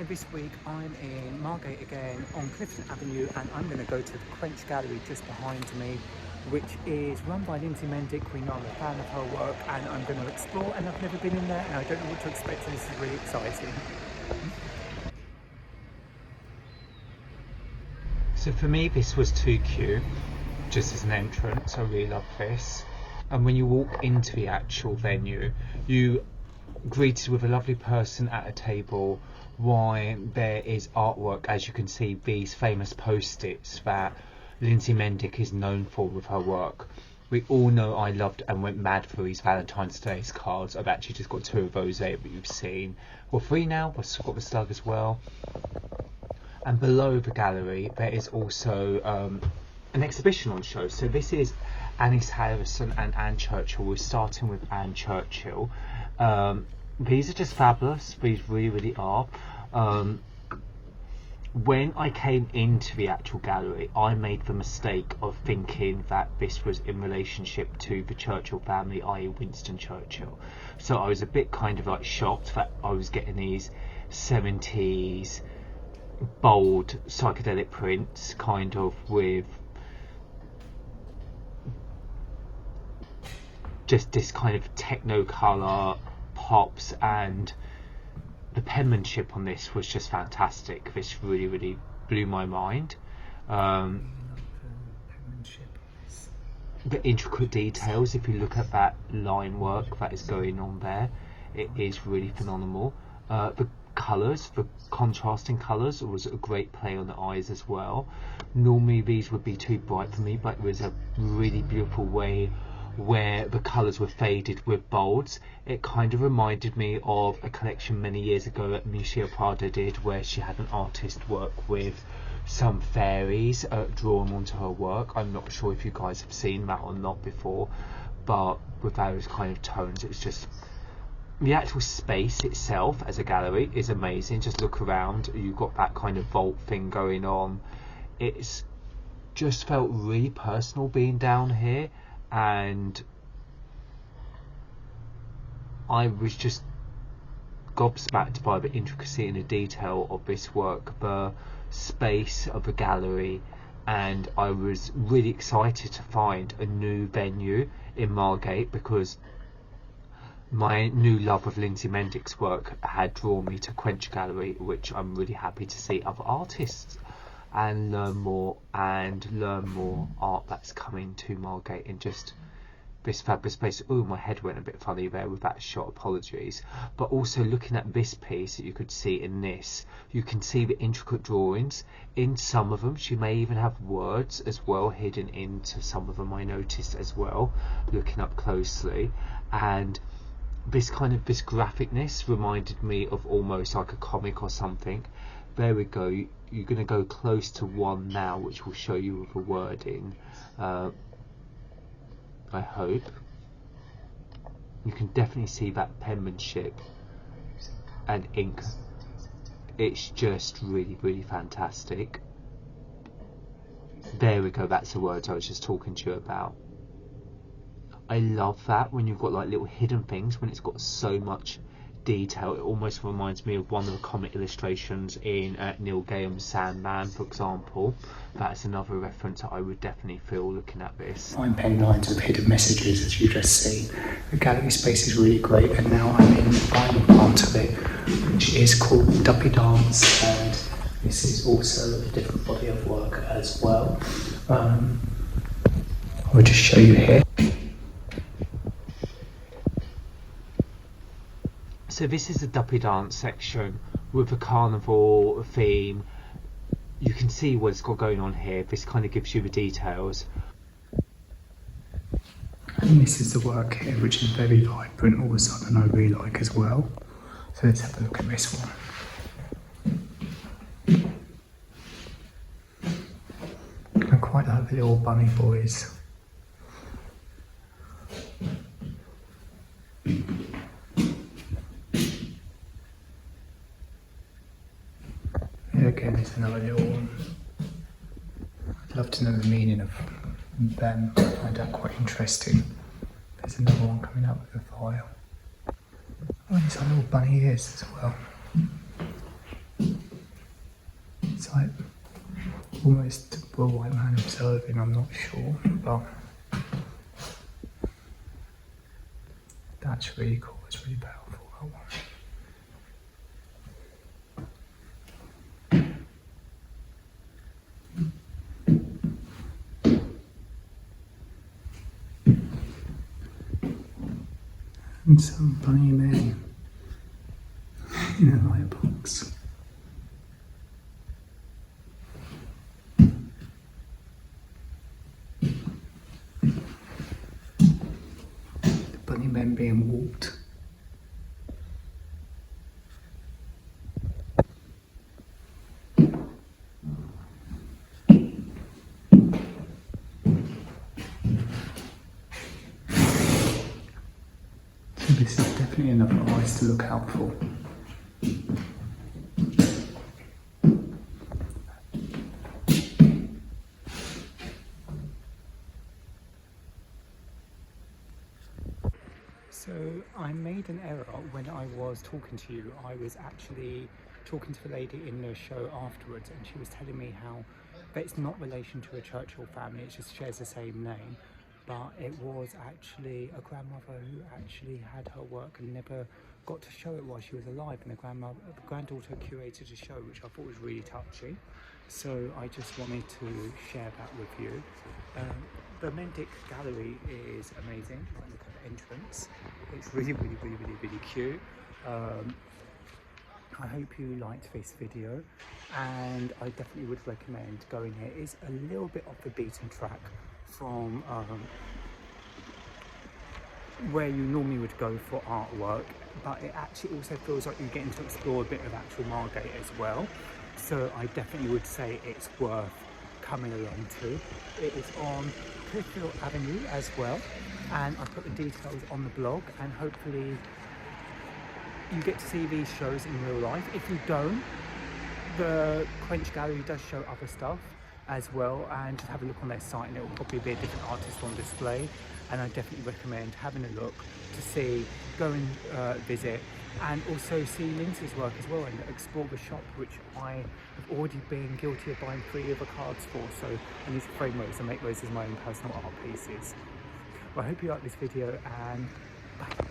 Hi, this week I'm in Margate again on Clifton Avenue, and I'm going to go to the Quench gallery just behind me, which is run by Lindsey Mendick. We know I'm a fan of her work, and I'm going to explore, and I've never been in there and I don't know what to expect, so this is really exciting. So for me this was too cute, just as an entrance. I really love this. And when you walk into the actual venue, you greeted with a lovely person at a table while there is artwork, as you can see, these famous post-its that Lindsey Mendick is known for with her work. We all know I loved and went mad for these Valentine's Day cards. I've actually just got 2 of those there that you've seen. Well, 3 now, I've got the slug as well. And below the gallery there is also an exhibition on show. So this is Annis Harrison and Anne Churchill. We're starting with Anne Churchill. These are just fabulous. These really are. When I came into the actual gallery, I made the mistake of thinking that this was in relationship to the Churchill family, i.e. Winston Churchill. So I was a bit kind of like shocked that I was getting these 70s bold psychedelic prints, kind of with just this kind of techno colour pops, and the penmanship on this was just fantastic. This really blew my mind. The intricate details, if you look at that line work that is going on there, it is really phenomenal. The colours, the contrasting colours, was a great play on the eyes as well. Normally these would be too bright for me, but it was a really beautiful way where the colours were faded with bolds. It kind of reminded me of a collection many years ago that Michelle Prada did, where she had an artist work with some fairies drawn onto her work. I'm not sure if you guys have seen that or not before, but with those kind of tones, it's just, the actual space itself as a gallery is amazing. Just look around, you've got that kind of vault thing going on. It's just felt really personal being down here, and I was just gobsmacked by the intricacy and the detail of this work, the space of the gallery, and I was really excited to find a new venue in Margate, because my new love of Lindsey Mendick's work had drawn me to Quench Gallery, which I'm really happy to see other artists and learn more art that's coming to Margate in just this fabulous place. Oh, my head went a bit funny there with that shot, apologies. But also looking at this piece that you could see in this, you can see the intricate drawings in some of them. She may even have words as well hidden into some of them, I noticed as well, looking up closely. And this graphicness reminded me of almost like a comic or something. There we go. You're going to go close to one now, which will show you the wording. I hope you can definitely see that penmanship and ink. It's just really fantastic. There we go. That's the words I was just talking to you about. I love that when you've got like little hidden things, when it's got so much detail. It almost reminds me of one of the comic illustrations in Neil Gaiman's Sandman, for example. That's another reference that I would definitely feel looking at this. Fine pen lines with hidden messages, as you just see. The gallery space is really great, and now I'm in the final part of it, which is called Duppy Dance, and this is also a different body of work as well. I'll just show you here. So this is the Duppy Dance section with the carnival theme. You can see what it's got going on here. This kind of gives you the details. And this is the work here, which is very vibrant, all of a sudden I really like as well. So let's have a look at this one. I quite like the little bunny boys. Again, there's another little one. I'd love to know the meaning of them. I find that quite interesting. There's another one coming up with a file. Oh, and there's a little bunny ears as well. It's like almost a white man observing, I'm not sure, but that's really cool, it's really powerful, that one. And some bunny men in a light box. The bunny men being walked. This is definitely another ice to look out for. So I made an error when I was talking to you. I was actually talking to the lady in the show afterwards, and she was telling me how that it's not relation to a Churchill family, it just shares the same name. But it was actually a grandmother who actually had her work and never got to show it while she was alive, and the granddaughter curated a show which I thought was really touching. So I just wanted to share that with you. The Mendick gallery is amazing. Look at the entrance. It's really cute. I hope you liked this video, and I definitely would recommend going here. It's a little bit off the beaten track from where you normally would go for artwork, but it actually also feels like you're getting to explore a bit of actual Margate as well. So I definitely would say it's worth coming along to. It is on Churchill Avenue as well, and I put the details on the blog, and hopefully you get to see these shows in real life. If you don't, the Quench gallery does show other stuff as well, and just have a look on their site and it will probably be a different artist on display. And I definitely recommend having a look to see, go and visit, and also see Lindsey's work as well, and explore the shop, which I have already been guilty of buying 3 other cards for. So I need to frame those and make those as my own personal art pieces. Well, I hope you like this video, and bye.